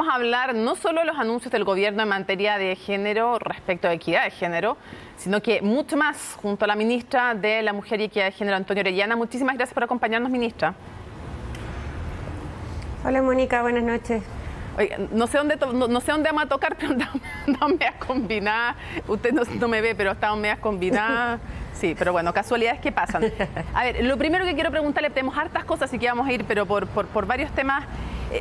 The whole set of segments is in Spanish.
Vamos a hablar no solo de los anuncios del gobierno en materia de género respecto a equidad de género, sino que mucho más junto a la ministra de la Mujer y Equidad de Género, Antonia Orellana. Muchísimas gracias por acompañarnos, ministra. Hola, Mónica, buenas noches. Oiga, no sé dónde vamos a tocar, pero estamos medias combinadas. Usted no me ve, pero estamos medias combinadas. Sí, pero bueno, casualidades que pasan. A ver, lo primero que quiero preguntarle, tenemos hartas cosas, así que vamos a ir, pero por varios temas.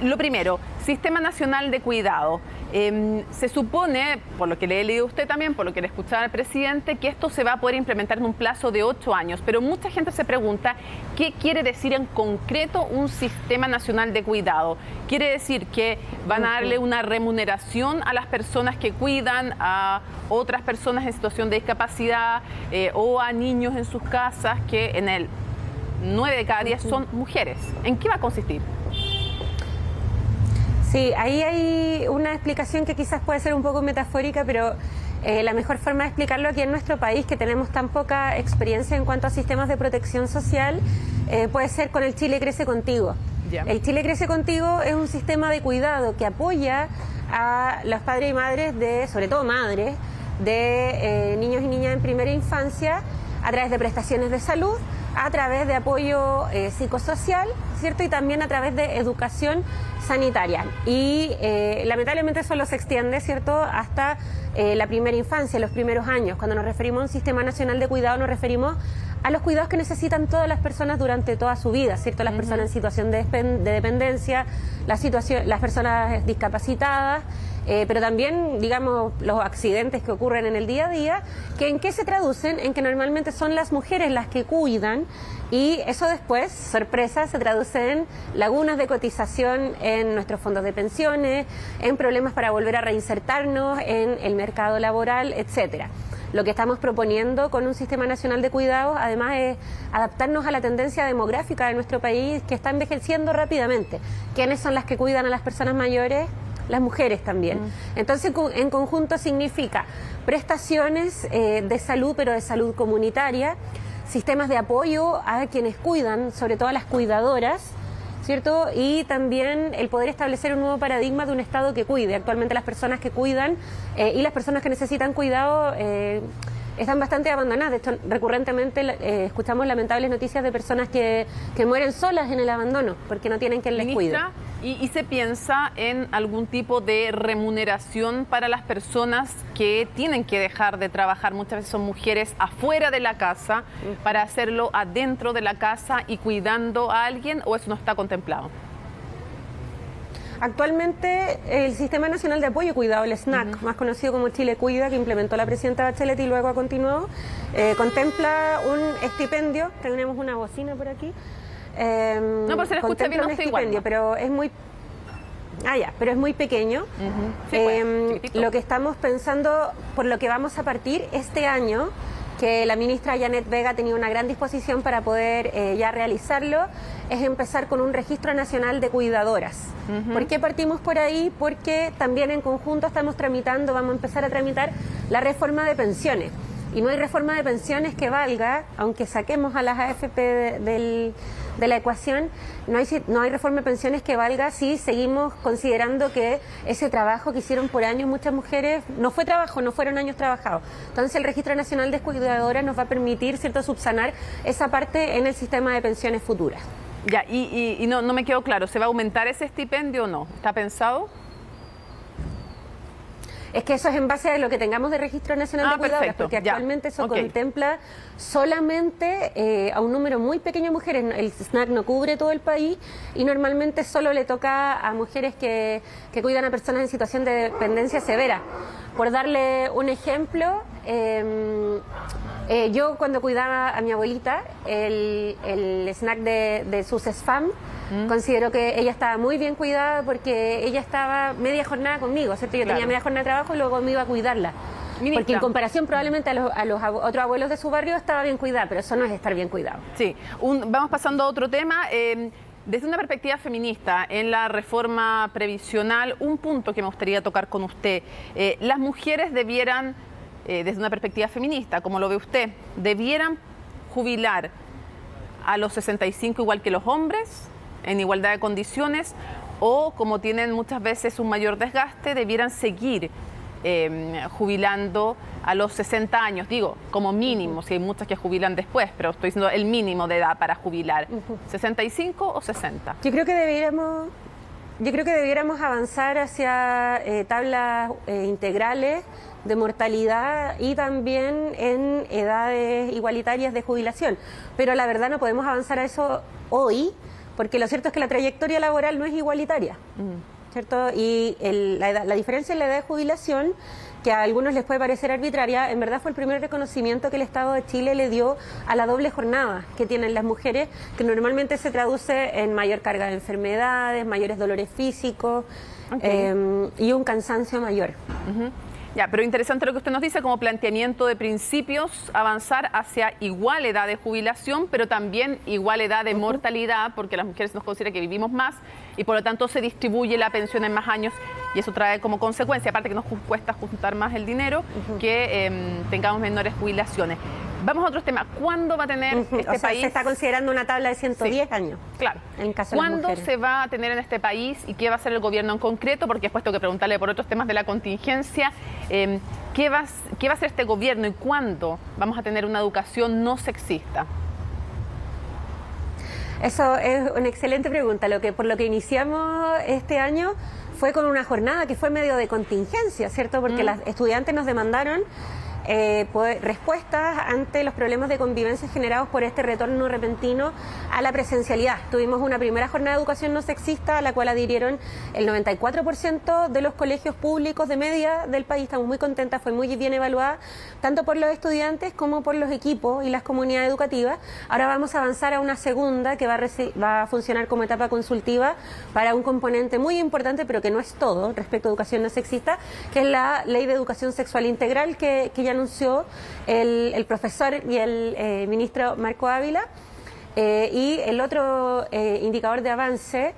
Lo primero, Sistema Nacional de Cuidado. Se supone, por lo que le he leído a usted también, por lo que le escuchaba al presidente, que esto se va a poder implementar en un plazo de 8 años. Pero mucha gente se pregunta, ¿qué quiere decir en concreto un Sistema Nacional de Cuidado? ¿Quiere decir que van a darle una remuneración a las personas que cuidan a otras personas en situación de discapacidad o a niños en sus casas, que en el 9 de cada 10 son mujeres? ¿En qué va a consistir? Sí, ahí hay una explicación que quizás puede ser un poco metafórica, pero la mejor forma de explicarlo aquí en nuestro país, que tenemos tan poca experiencia en cuanto a sistemas de protección social, puede ser con el Chile Crece Contigo. Yeah. El Chile Crece Contigo es un sistema de cuidado que apoya a los padres y madres, sobre todo madres, de niños y niñas en primera infancia a través de prestaciones de salud, a través de apoyo psicosocial, ¿cierto? Y también a través de educación sanitaria. Y lamentablemente eso se extiende, ¿cierto?, hasta la primera infancia, los primeros años. Cuando nos referimos a un Sistema Nacional de Cuidado, nos referimos a los cuidados que necesitan todas las personas durante toda su vida, ¿cierto? Las personas en situación de dependencia, las personas discapacitadas, pero también, digamos, los accidentes que ocurren en el día a día, que ¿en qué se traducen? En que normalmente son las mujeres las que cuidan, y eso después, sorpresa, se traduce en lagunas de cotización en nuestros fondos de pensiones, en problemas para volver a reinsertarnos en el mercado laboral, etcétera. Lo que estamos proponiendo con un Sistema Nacional de Cuidados, además, es adaptarnos a la tendencia demográfica de nuestro país, que está envejeciendo rápidamente. ¿Quiénes son las que cuidan a las personas mayores? Las mujeres también. Entonces, en conjunto significa prestaciones de salud, pero de salud comunitaria, sistemas de apoyo a quienes cuidan, sobre todo a las cuidadoras, ¿cierto? Y también el poder establecer un nuevo paradigma de un Estado que cuide. Actualmente las personas que cuidan y las personas que necesitan cuidado están bastante abandonadas. De hecho, recurrentemente escuchamos lamentables noticias de personas que mueren solas en el abandono porque no tienen quien les cuide. ¿Y se piensa en algún tipo de remuneración para las personas que tienen que dejar de trabajar? Muchas veces son mujeres afuera de la casa para hacerlo adentro de la casa y cuidando a alguien, ¿o eso no está contemplado? Actualmente el Sistema Nacional de Apoyo Cuidado, el SNAC, más conocido como Chile Cuida, que implementó la presidenta Bachelet y luego ha continuado, contempla un estipendio. Tenemos una bocina por aquí. No, pero se le escucha bien, no estoy igual, ¿no? Pero es muy... pero es muy pequeño. Sí, pues, lo que estamos pensando, por lo que vamos a partir este año, que la ministra Janet Vega ha tenido una gran disposición para poder ya realizarlo, es empezar con un registro nacional de cuidadoras. ¿Por qué partimos por ahí? Porque también en conjunto vamos a empezar a tramitar la reforma de pensiones. Y no hay reforma de pensiones que valga, aunque saquemos a las AFP de la ecuación, no hay reforma de pensiones que valga si seguimos considerando que ese trabajo que hicieron por años muchas mujeres no fue trabajo, no fueron años trabajados. Entonces el Registro Nacional de Cuidadoras nos va a permitir, ¿cierto?, subsanar esa parte en el sistema de pensiones futuras. Ya, y no me quedó claro, ¿se va a aumentar ese estipendio o no? ¿Está pensado? Es que eso es en base a lo que tengamos de Registro Nacional de Cuidadoras, perfecto, porque actualmente eso contempla solamente a un número muy pequeño de mujeres. El SNAC no cubre todo el país y normalmente solo le toca a mujeres que cuidan a personas en situación de dependencia severa. Por darle un ejemplo, yo cuando cuidaba a mi abuelita, el SNAC de SUSESFAM, considero que ella estaba muy bien cuidada porque ella estaba media jornada conmigo, ¿cierto? Yo tenía media jornada de trabajo y luego me iba a cuidarla. Ministra. Porque en comparación probablemente a los otros abuelos de su barrio estaba bien cuidada, pero eso no es estar bien cuidado. Sí, vamos pasando a otro tema. Desde una perspectiva feminista, en la reforma previsional, un punto que me gustaría tocar con usted. Las mujeres debieran, desde una perspectiva feminista, como lo ve usted, debieran jubilar a los 65 igual que los hombres, en igualdad de condiciones, o como tienen muchas veces un mayor desgaste, debieran seguir jubilando a los 60 años, digo, como mínimo, si hay muchas que jubilan después, pero estoy diciendo el mínimo de edad para jubilar, 65 o 60. Yo creo que debiéramos avanzar hacia tablas integrales de mortalidad y también en edades igualitarias de jubilación. Pero la verdad no podemos avanzar a eso hoy, porque lo cierto es que la trayectoria laboral no es igualitaria, ¿cierto? Y la diferencia en la edad de jubilación, que a algunos les puede parecer arbitraria, en verdad fue el primer reconocimiento que el Estado de Chile le dio a la doble jornada que tienen las mujeres, que normalmente se traduce en mayor carga de enfermedades, mayores dolores físicos y un cansancio mayor. Ya, pero interesante lo que usted nos dice como planteamiento de principios, avanzar hacia igual edad de jubilación, pero también igual edad de mortalidad, porque las mujeres nos consideran que vivimos más y por lo tanto se distribuye la pensión en más años y eso trae como consecuencia, aparte que nos cuesta juntar más el dinero, que tengamos menores jubilaciones. Vamos a otros temas. ¿Cuándo va a tener este país? Se está considerando una tabla de 110 años. Claro. En caso de las ¿Cuándo mujeres? se va a tener en este país y qué va a hacer el gobierno en concreto? Porque después tengo que preguntarle por otros temas de la contingencia. ¿Qué va a hacer este gobierno y cuándo vamos a tener una educación no sexista? Eso es una excelente pregunta. Por lo que iniciamos este año fue con una jornada que fue medio de contingencia, ¿cierto? Porque las estudiantes nos demandaron respuestas ante los problemas de convivencia generados por este retorno repentino a la presencialidad. Tuvimos una primera jornada de educación no sexista a la cual adhirieron el 94% de los colegios públicos de media del país. Estamos muy contentas, fue muy bien evaluada, tanto por los estudiantes como por los equipos y las comunidades educativas. Ahora vamos a avanzar a una segunda que va a funcionar como etapa consultiva para un componente muy importante, pero que no es todo respecto a educación no sexista, que es la Ley de Educación Sexual Integral que ya anunció el profesor y el ministro Marco Ávila. Y el otro indicador de avance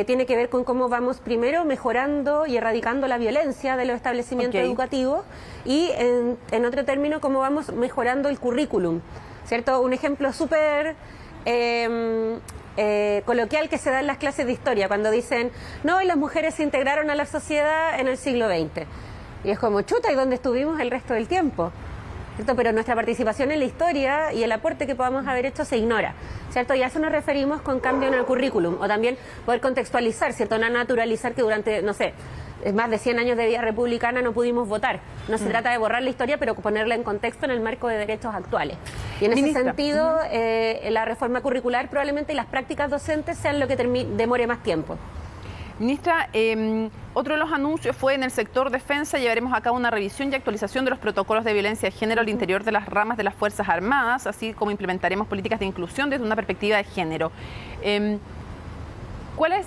tiene que ver con cómo vamos primero mejorando y erradicando la violencia de los establecimientos educativos y en otro término cómo vamos mejorando el currículum, ¿cierto? Un ejemplo súper coloquial que se da en las clases de historia cuando dicen, no, y las mujeres se integraron a la sociedad en el siglo XX. Y es como, chuta, ¿y dónde estuvimos el resto del tiempo? ¿Cierto? Pero nuestra participación en la historia y el aporte que podamos haber hecho se ignora, ¿cierto? Y a eso nos referimos con cambio en el currículum, o también poder contextualizar, ¿cierto? No naturalizar que durante, no sé, más de 100 años de vida republicana no pudimos votar. No se trata de borrar la historia, pero ponerla en contexto en el marco de derechos actuales. Y en ese sentido, la reforma curricular probablemente y las prácticas docentes sean lo que demore más tiempo. Ministra, otro de los anuncios fue en el sector defensa llevaremos a cabo una revisión y actualización de los protocolos de violencia de género al interior de las ramas de las Fuerzas Armadas, así como implementaremos políticas de inclusión desde una perspectiva de género.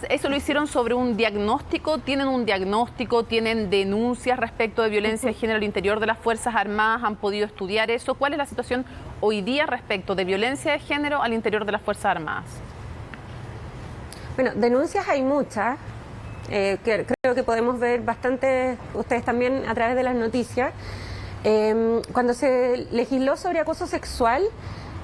¿Eso lo hicieron sobre un diagnóstico? ¿Tienen un diagnóstico? ¿Tienen denuncias respecto de violencia de género al interior de las Fuerzas Armadas? ¿Han podido estudiar eso? ¿Cuál es la situación hoy día respecto de violencia de género al interior de las Fuerzas Armadas? Bueno, denuncias hay muchas. Creo que podemos ver bastante, ustedes también a través de las noticias. Cuando se legisló sobre acoso sexual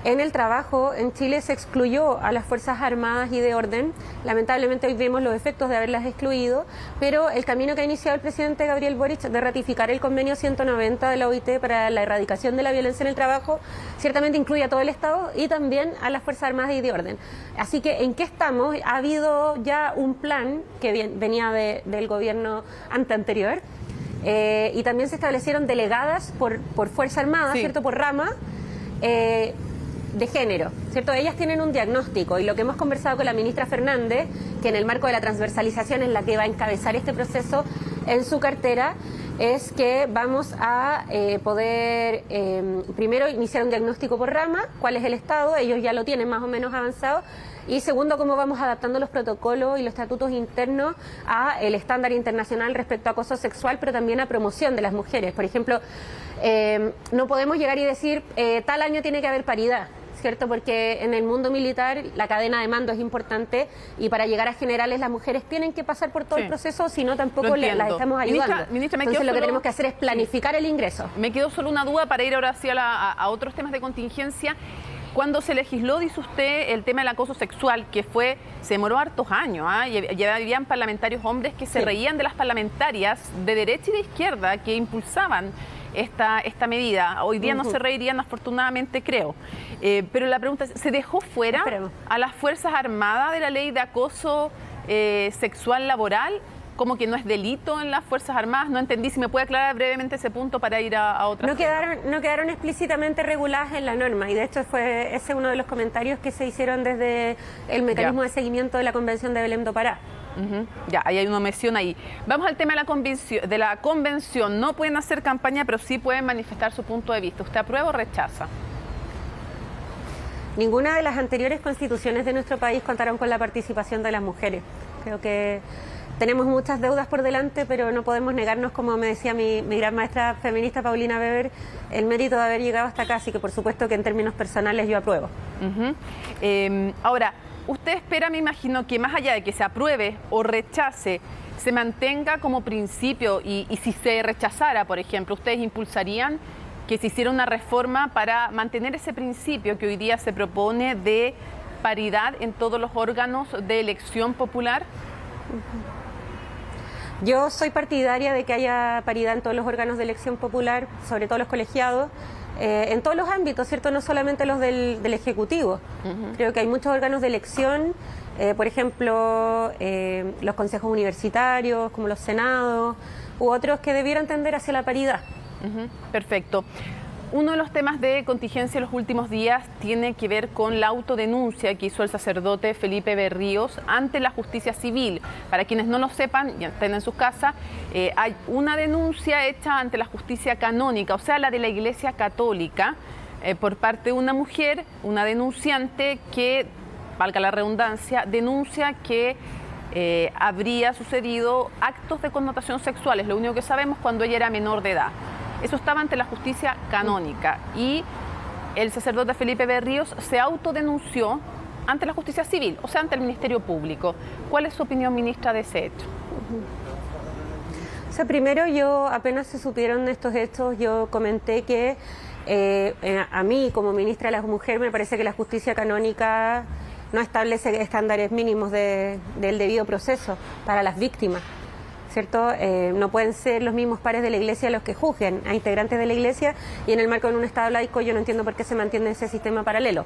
en el trabajo, en Chile se excluyó a las Fuerzas Armadas y de Orden. Lamentablemente hoy vemos los efectos de haberlas excluido, pero el camino que ha iniciado el presidente Gabriel Boric de ratificar el convenio 190 de la OIT para la erradicación de la violencia en el trabajo, ciertamente incluye a todo el Estado y también a las Fuerzas Armadas y de Orden. Así que, ¿en qué estamos? Ha habido ya un plan que venía del gobierno anterior, y también se establecieron delegadas por Fuerza Armada, ¿cierto? Por rama, de género, ¿cierto? Ellas tienen un diagnóstico y lo que hemos conversado con la ministra Fernández, que en el marco de la transversalización es la que va a encabezar este proceso en su cartera, es que vamos a poder primero iniciar un diagnóstico por rama, cuál es el estado, ellos ya lo tienen más o menos avanzado, y segundo, cómo vamos adaptando los protocolos y los estatutos internos a el estándar internacional respecto a acoso sexual, pero también a promoción de las mujeres. Por ejemplo, no podemos llegar y decir tal año tiene que haber paridad, ¿cierto? Porque en el mundo militar la cadena de mando es importante y para llegar a generales las mujeres tienen que pasar por todo el proceso, si no tampoco las estamos ayudando. Ministra, entonces lo que tenemos que hacer es planificar el ingreso. Me quedó solo una duda para ir ahora sí a otros temas de contingencia. Cuando se legisló, dice usted, el tema del acoso sexual, que se demoró hartos años, y habían parlamentarios hombres que se reían de las parlamentarias de derecha y de izquierda que impulsaban esta medida. Hoy día no se reirían, afortunadamente, creo. Pero la pregunta es, ¿se dejó fuera a las Fuerzas Armadas de la ley de acoso sexual laboral? Como que no es delito en las Fuerzas Armadas. No entendí, si me puede aclarar brevemente ese punto para ir a otra. No quedaron explícitamente reguladas en la norma, y de hecho ese es uno de los comentarios que se hicieron desde el mecanismo de seguimiento de la Convención de Belém do Pará. Ya, ahí hay una mención ahí. Vamos al tema de la convención. No pueden hacer campaña, pero sí pueden manifestar su punto de vista. ¿Usted aprueba o rechaza? Ninguna de las anteriores constituciones de nuestro país contaron con la participación de las mujeres. Creo que tenemos muchas deudas por delante, pero no podemos negarnos, como me decía mi gran maestra feminista Paulina Weber, el mérito de haber llegado hasta acá, así que por supuesto que en términos personales yo apruebo. Ahora, usted espera, me imagino, que más allá de que se apruebe o rechace, se mantenga como principio, y si se rechazara, por ejemplo, ¿ustedes impulsarían que se hiciera una reforma para mantener ese principio que hoy día se propone de paridad en todos los órganos de elección popular? Yo soy partidaria de que haya paridad en todos los órganos de elección popular, sobre todo los colegiados, en todos los ámbitos, ¿cierto? No solamente los del Ejecutivo. Creo que hay muchos órganos de elección, por ejemplo, los consejos universitarios, como los senados, u otros que debieran tender hacia la paridad. Perfecto. Uno de los temas de contingencia en los últimos días tiene que ver con la autodenuncia que hizo el sacerdote Felipe Berríos ante la justicia civil. Para quienes no lo sepan, ya estén en sus casas, hay una denuncia hecha ante la justicia canónica, o sea, la de la Iglesia Católica, por parte de una mujer, una denunciante que, valga la redundancia, denuncia que habría sucedido actos de connotación sexuales, lo único que sabemos, cuando ella era menor de edad. Eso estaba ante la justicia canónica y el sacerdote Felipe Berríos se autodenunció ante la justicia civil, o sea, ante el Ministerio Público. ¿Cuál es su opinión, ministra, de ese hecho? O sea, primero, yo apenas se supieron estos hechos, yo comenté que a mí, como ministra de la Mujer, me parece que la justicia canónica no establece estándares mínimos del debido proceso para las víctimas, ¿cierto? No pueden ser los mismos pares de la Iglesia los que juzguen a integrantes de la Iglesia, y en el marco de un Estado laico yo no entiendo por qué se mantiene ese sistema paralelo.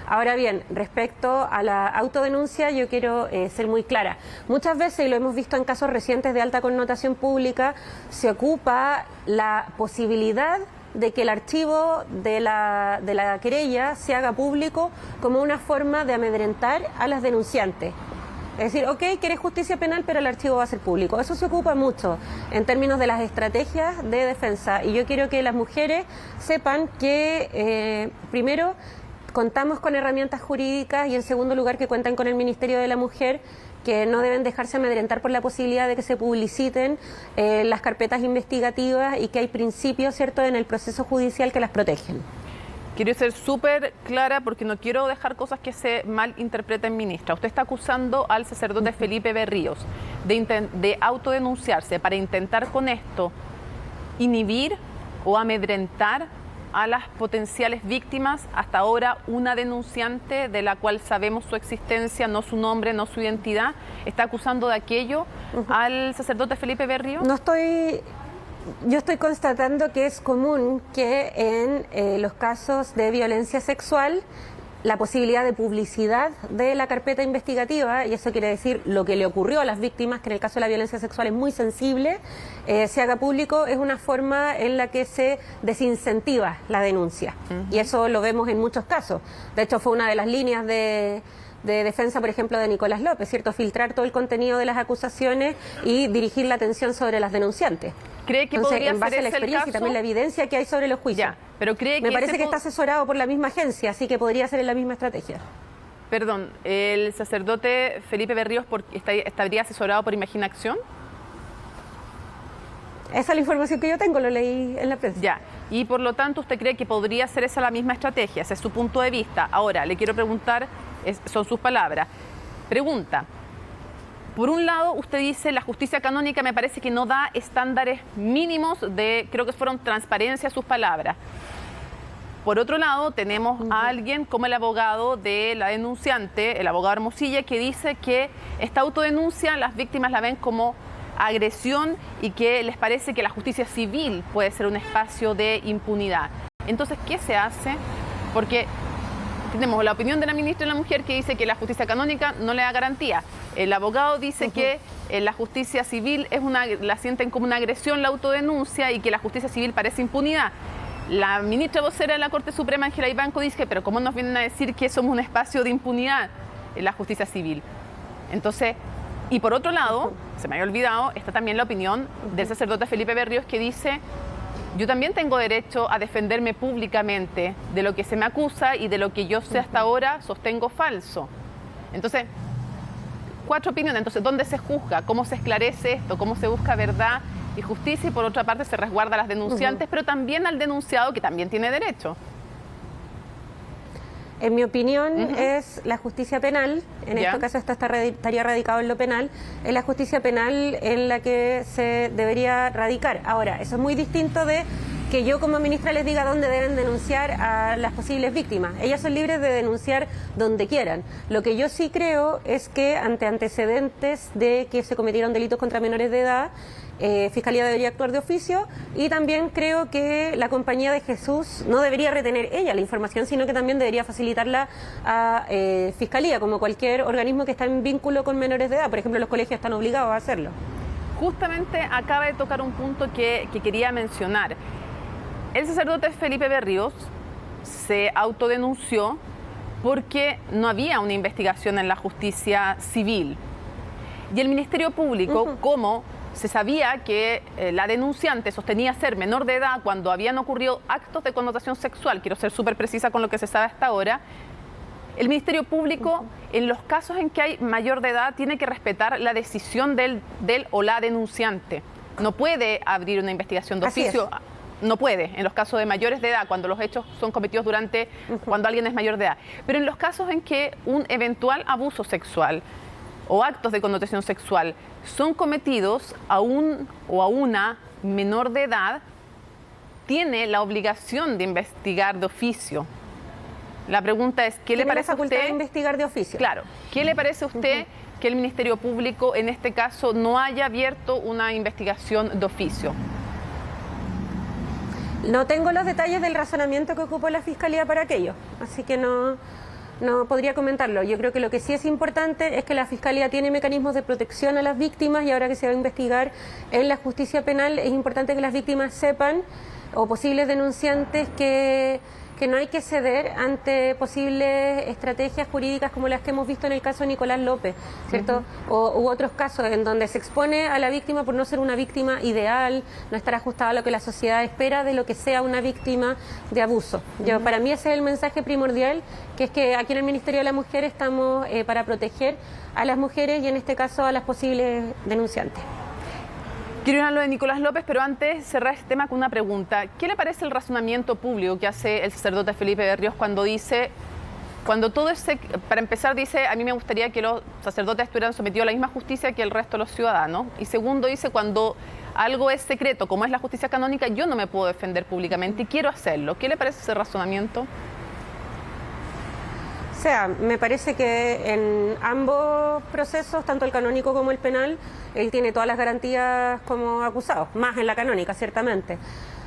Ahora bien, respecto a la autodenuncia, yo quiero ser muy clara. Muchas veces, y lo hemos visto en casos recientes de alta connotación pública, se ocupa la posibilidad de que el archivo de la querella se haga público como una forma de amedrentar a las denunciantes. Es decir, ok, quieres justicia penal, pero el archivo va a ser público. Eso se ocupa mucho en términos de las estrategias de defensa. Y yo quiero que las mujeres sepan que, primero, contamos con herramientas jurídicas, y en segundo lugar, que cuentan con el Ministerio de la Mujer, que no deben dejarse amedrentar por la posibilidad de que se publiciten las carpetas investigativas, y que hay principios, ¿cierto?, en el proceso judicial que las protegen. Quiero ser súper clara porque no quiero dejar cosas que se malinterpreten, ministra. Usted está acusando al sacerdote Felipe Berríos de autodenunciarse para intentar con esto inhibir o amedrentar a las potenciales víctimas. Hasta ahora, una denunciante de la cual sabemos su existencia, no su nombre, no su identidad, está acusando de aquello al sacerdote Felipe Berríos. Yo estoy constatando que es común que en los casos de violencia sexual la posibilidad de publicidad de la carpeta investigativa, y eso quiere decir lo que le ocurrió a las víctimas, que en el caso de la violencia sexual es muy sensible, se haga público, es una forma en la que se desincentiva la denuncia. Y eso lo vemos en muchos casos. De hecho, fue una de las líneas de defensa, por ejemplo, de Nicolás López, ¿cierto? Filtrar todo el contenido de las acusaciones y dirigir la atención sobre las denunciantes. ¿Cree que Entonces, podría en base ser a la ese experiencia el y caso? también la evidencia que hay sobre los juicios. Ya, pero cree que me parece que está asesorado por la misma agencia, así que podría ser en la misma estrategia. Perdón, ¿el sacerdote Felipe Berríos estaría asesorado por Imaginación? Esa es la información que yo tengo, lo leí en la prensa. Ya, y por lo tanto, ¿usted cree que podría ser esa la misma estrategia? Ese es su punto de vista. Ahora, le quiero preguntar, son sus palabras. Pregunta. Por un lado, usted dice, la justicia canónica me parece que no da estándares mínimos de, creo que fueron transparencia sus palabras. Por otro lado, tenemos a alguien como el abogado de la denunciante, el abogado Hermosilla, que dice que esta autodenuncia las víctimas la ven como agresión y que les parece que la justicia civil puede ser un espacio de impunidad. Entonces, ¿qué se hace? Porque tenemos la opinión de la ministra de la Mujer que dice que la justicia canónica no le da garantía. El abogado dice que la justicia civil la sienten como una agresión, la autodenuncia, y que la justicia civil parece impunidad. La ministra vocera de la Corte Suprema, Ángela Ibanco, dice que, pero ¿cómo nos vienen a decir que somos un espacio de impunidad en la justicia civil? Entonces, y por otro lado, se me había olvidado, está también la opinión del sacerdote Felipe Berríos, que dice: yo también tengo derecho a defenderme públicamente de lo que se me acusa y de lo que yo sé hasta ahora sostengo falso. Entonces, 4 opiniones. Entonces, ¿dónde se juzga? ¿Cómo se esclarece esto? ¿Cómo se busca verdad y justicia? Y por otra parte se resguarda a las denunciantes, pero también al denunciado, que también tiene derecho. En mi opinión, es la justicia penal, en este caso esto estaría radicado en lo penal, es la justicia penal en la que se debería radicar. Ahora, eso es muy distinto de que yo como ministra les diga dónde deben denunciar a las posibles víctimas. Ellas son libres de denunciar donde quieran. Lo que yo sí creo es que ante antecedentes de que se cometieron delitos contra menores de edad, Fiscalía debería actuar de oficio, y también creo que la Compañía de Jesús no debería retener ella la información, sino que también debería facilitarla a Fiscalía, como cualquier organismo que está en vínculo con menores de edad. Por ejemplo, los colegios están obligados a hacerlo. Justamente acaba de tocar un punto que quería mencionar. El sacerdote Felipe Berríos se autodenunció porque no había una investigación en la justicia civil. Y el Ministerio Público, como se sabía que la denunciante sostenía ser menor de edad cuando habían ocurrido actos de connotación sexual, quiero ser súper precisa con lo que se sabe hasta ahora, el Ministerio Público, en los casos en que hay mayor de edad, tiene que respetar la decisión del o la denunciante. No puede abrir una investigación de oficio. No puede, en los casos de mayores de edad, cuando los hechos son cometidos cuando alguien es mayor de edad. Pero en los casos en que un eventual abuso sexual o actos de connotación sexual son cometidos a un o a una menor de edad, tiene la obligación de investigar de oficio. La pregunta es, ¿qué le parece a usted? De investigar de oficio. Claro. ¿Qué le parece a usted que el Ministerio Público en este caso no haya abierto una investigación de oficio? No tengo los detalles del razonamiento que ocupó la Fiscalía para aquello, así que no podría comentarlo. Yo creo que lo que sí es importante es que la Fiscalía tiene mecanismos de protección a las víctimas, y ahora que se va a investigar en la justicia penal, es importante que las víctimas sepan, o posibles denunciantes, que no hay que ceder ante posibles estrategias jurídicas como las que hemos visto en el caso de Nicolás López, ¿cierto? U otros casos en donde se expone a la víctima por no ser una víctima ideal, no estar ajustada a lo que la sociedad espera de lo que sea una víctima de abuso. Para mí ese es el mensaje primordial, que es que aquí en el Ministerio de la Mujer estamos para proteger a las mujeres y en este caso a las posibles denunciantes. Quiero ir a lo de Nicolás López, pero antes cerrar este tema con una pregunta. ¿Qué le parece el razonamiento público que hace el sacerdote Felipe Berríos cuando dice, para empezar dice, a mí me gustaría que los sacerdotes estuvieran sometidos a la misma justicia que el resto de los ciudadanos? Y segundo dice, cuando algo es secreto, como es la justicia canónica, yo no me puedo defender públicamente y quiero hacerlo. ¿Qué le parece ese razonamiento? O sea, me parece que en ambos procesos, tanto el canónico como el penal, él tiene todas las garantías como acusado, más en la canónica, ciertamente.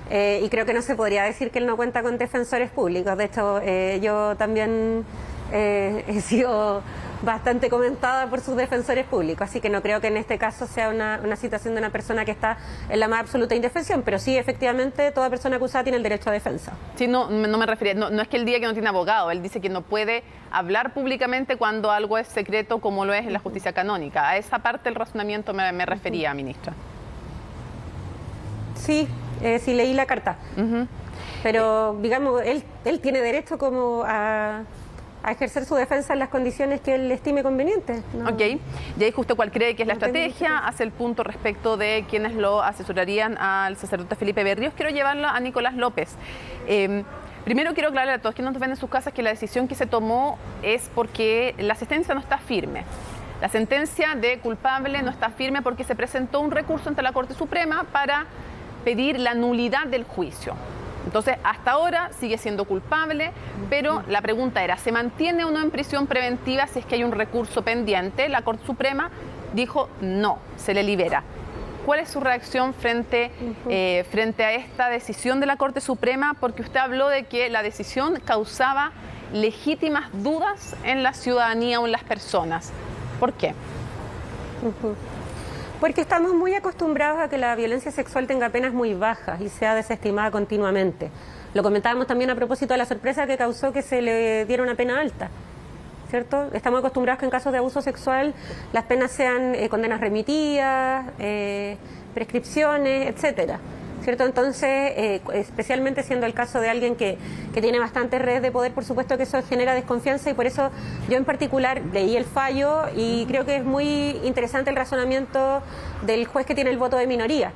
Y creo que no se podría decir que él no cuenta con defensores públicos. De hecho, yo también he sido bastante comentada por sus defensores públicos, así que no creo que en este caso sea una situación de una persona que está en la más absoluta indefensión, pero sí, efectivamente, toda persona acusada tiene el derecho a defensa. Sí, no me refería, no es que él diga que no tiene abogado, él dice que no puede hablar públicamente cuando algo es secreto, como lo es en la justicia canónica. A esa parte del razonamiento me refería, ministra. Sí, sí leí la carta, pero digamos, él tiene derecho como a ejercer su defensa en las condiciones que él estime convenientes, ¿no? Ok, y ahí justo cuál cree que es la estrategia, hace el punto respecto de quienes lo asesorarían al sacerdote Felipe Berríos. Quiero llevarlo a Nicolás López. Primero quiero aclarar a todos quienes nos ven en sus casas que la decisión que se tomó es porque la sentencia no está firme. La sentencia de culpable no está firme porque se presentó un recurso ante la Corte Suprema para pedir la nulidad del juicio. Entonces, hasta ahora sigue siendo culpable, pero la pregunta era, ¿se mantiene o no en prisión preventiva si es que hay un recurso pendiente? La Corte Suprema dijo no, se le libera. ¿Cuál es su reacción frente a esta decisión de la Corte Suprema? Porque usted habló de que la decisión causaba legítimas dudas en la ciudadanía o en las personas. ¿Por qué? Porque estamos muy acostumbrados a que la violencia sexual tenga penas muy bajas y sea desestimada continuamente. Lo comentábamos también a propósito de la sorpresa que causó que se le diera una pena alta, ¿cierto? Estamos acostumbrados que en casos de abuso sexual las penas sean condenas remitidas, prescripciones, etcétera, ¿cierto? Entonces, especialmente siendo el caso de alguien que tiene bastante red de poder, por supuesto que eso genera desconfianza y por eso yo en particular leí el fallo y creo que es muy interesante el razonamiento del juez que tiene el voto de minoría,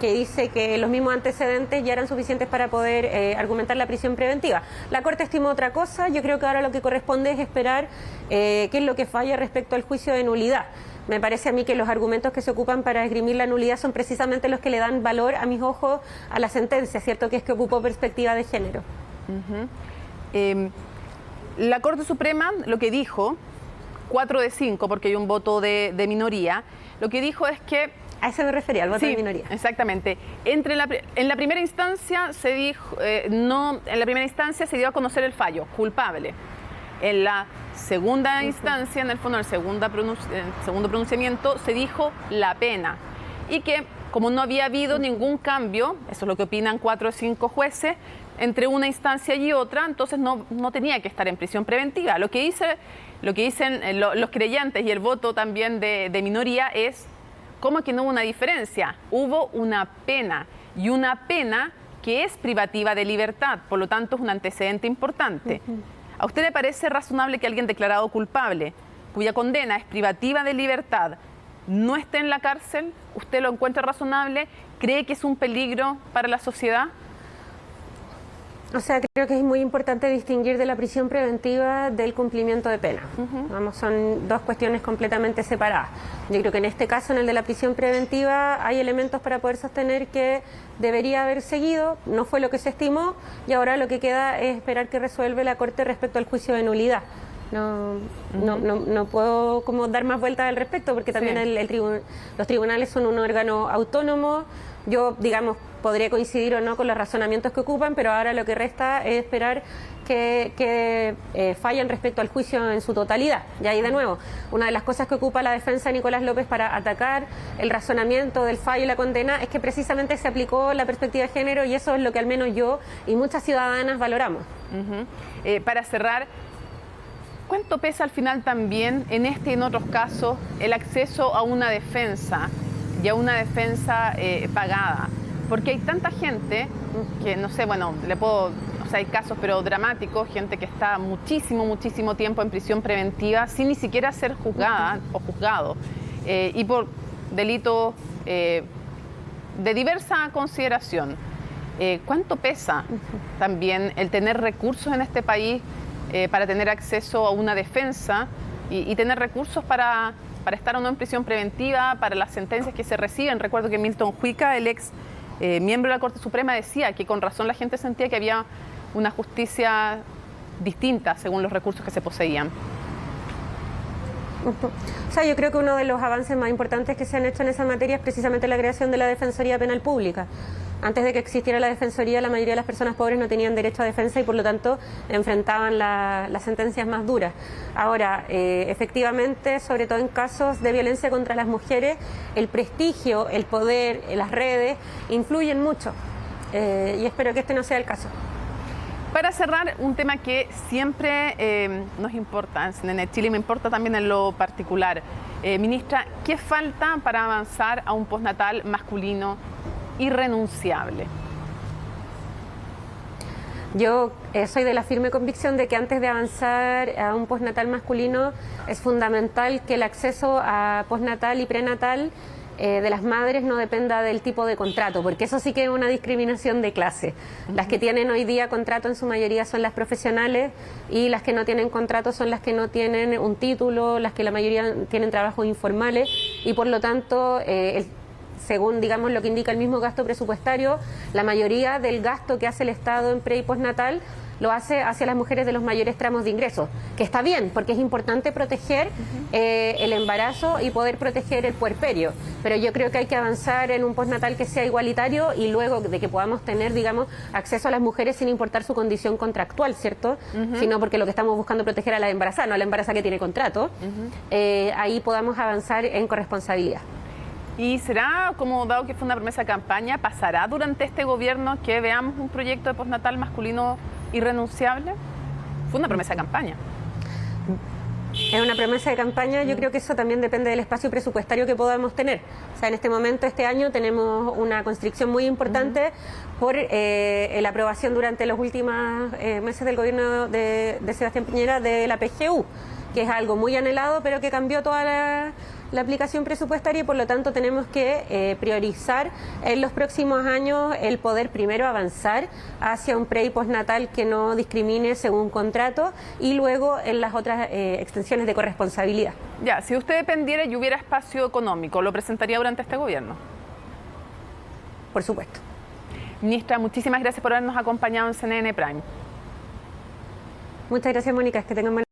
que dice que los mismos antecedentes ya eran suficientes para poder argumentar la prisión preventiva. La Corte estimó otra cosa, yo creo que ahora lo que corresponde es esperar qué es lo que falla respecto al juicio de nulidad. Me parece a mí que los argumentos que se ocupan para esgrimir la nulidad son precisamente los que le dan valor, a mis ojos, a la sentencia, ¿cierto? Que es que ocupó perspectiva de género. La Corte Suprema lo que dijo, 4 de 5, porque hay un voto de minoría, lo que dijo es que... A eso me refería, al voto de minoría. Exactamente. En la primera instancia se dijo, en la primera instancia se dio a conocer el fallo, culpable. En la segunda instancia, en el fondo, en el segundo pronunciamiento, se dijo la pena. Y que, como no había habido ningún cambio, eso es lo que opinan 4 o 5 jueces, entre una instancia y otra, entonces no tenía que estar en prisión preventiva. Lo que dicen los creyentes y el voto también de minoría es, ¿cómo que no hubo una diferencia? Hubo una pena, y una pena que es privativa de libertad, por lo tanto es un antecedente importante. ¿A usted le parece razonable que alguien declarado culpable, cuya condena es privativa de libertad, no esté en la cárcel? ¿Usted lo encuentra razonable? ¿Cree que es un peligro para la sociedad? O sea, creo que es muy importante distinguir de la prisión preventiva del cumplimiento de pena. Vamos, son dos cuestiones completamente separadas. Yo creo que en este caso, en el de la prisión preventiva, hay elementos para poder sostener que debería haber seguido, no fue lo que se estimó, y ahora lo que queda es esperar que resuelve la Corte respecto al juicio de nulidad. No puedo como dar más vueltas al respecto, porque también los tribunales son un órgano autónomo. Yo, digamos, podría coincidir o no con los razonamientos que ocupan, pero ahora lo que resta es esperar que fallen respecto al juicio en su totalidad. Y ahí de nuevo, una de las cosas que ocupa la defensa de Nicolás López para atacar el razonamiento del fallo y la condena es que precisamente se aplicó la perspectiva de género, y eso es lo que al menos yo y muchas ciudadanas valoramos. Para cerrar, ¿cuánto pesa al final también, en este y en otros casos, el acceso a una defensa y a una defensa pagada? Porque hay tanta gente que, no sé, bueno, hay casos pero dramáticos, gente que está muchísimo tiempo en prisión preventiva sin ni siquiera ser juzgada o juzgado, y por delitos de diversa consideración. ¿Cuánto pesa también el tener recursos en este país para tener acceso a una defensa y tener recursos para estar o no en prisión preventiva, para las sentencias que se reciben? Recuerdo que Milton Huica, el ex miembro de la Corte Suprema, decía que con razón la gente sentía que había una justicia distinta según los recursos que se poseían. O sea, yo creo que uno de los avances más importantes que se han hecho en esa materia es precisamente la creación de la Defensoría Penal Pública. Antes de que existiera la Defensoría, la mayoría de las personas pobres no tenían derecho a defensa y por lo tanto enfrentaban las sentencias más duras. Ahora, efectivamente, sobre todo en casos de violencia contra las mujeres, el prestigio, el poder, las redes influyen mucho, y espero que este no sea el caso. Para cerrar, un tema que siempre nos importa, en el Chile me importa también en lo particular. Ministra, ¿qué falta para avanzar a un postnatal masculino irrenunciable? Yo soy de la firme convicción de que antes de avanzar a un postnatal masculino es fundamental que el acceso a postnatal y prenatal de las madres no dependa del tipo de contrato, porque eso sí que es una discriminación de clase. Las que tienen hoy día contrato en su mayoría son las profesionales, y las que no tienen contrato son las que no tienen un título, las que la mayoría tienen trabajos informales, y por lo tanto según, digamos, lo que indica el mismo gasto presupuestario, la mayoría del gasto que hace el Estado en pre y postnatal lo hace hacia las mujeres de los mayores tramos de ingresos, que está bien, porque es importante proteger el embarazo y poder proteger el puerperio, pero yo creo que hay que avanzar en un postnatal que sea igualitario y luego de que podamos tener, digamos, acceso a las mujeres sin importar su condición contractual, ¿cierto? Sino porque lo que estamos buscando es proteger a la embarazada, no a la embarazada que tiene contrato, ahí podamos avanzar en corresponsabilidad. ¿Y será, como dado que fue una promesa de campaña, pasará durante este gobierno que veamos un proyecto de postnatal masculino irrenunciable? Fue una promesa de campaña. Es una promesa de campaña, yo creo que eso también depende del espacio presupuestario que podamos tener. O sea, en este momento, este año, tenemos una constricción muy importante por la aprobación durante los últimos meses del gobierno de Sebastián Piñera de la PGU, que es algo muy anhelado, pero que cambió toda la aplicación presupuestaria y por lo tanto tenemos que priorizar en los próximos años el poder primero avanzar hacia un pre y postnatal que no discrimine según contrato y luego en las otras extensiones de corresponsabilidad. Ya, si usted dependiera y hubiera espacio económico, ¿lo presentaría durante este gobierno? Por supuesto. Ministra, muchísimas gracias por habernos acompañado en CNN Prime. Muchas gracias, Mónica, que tengan buena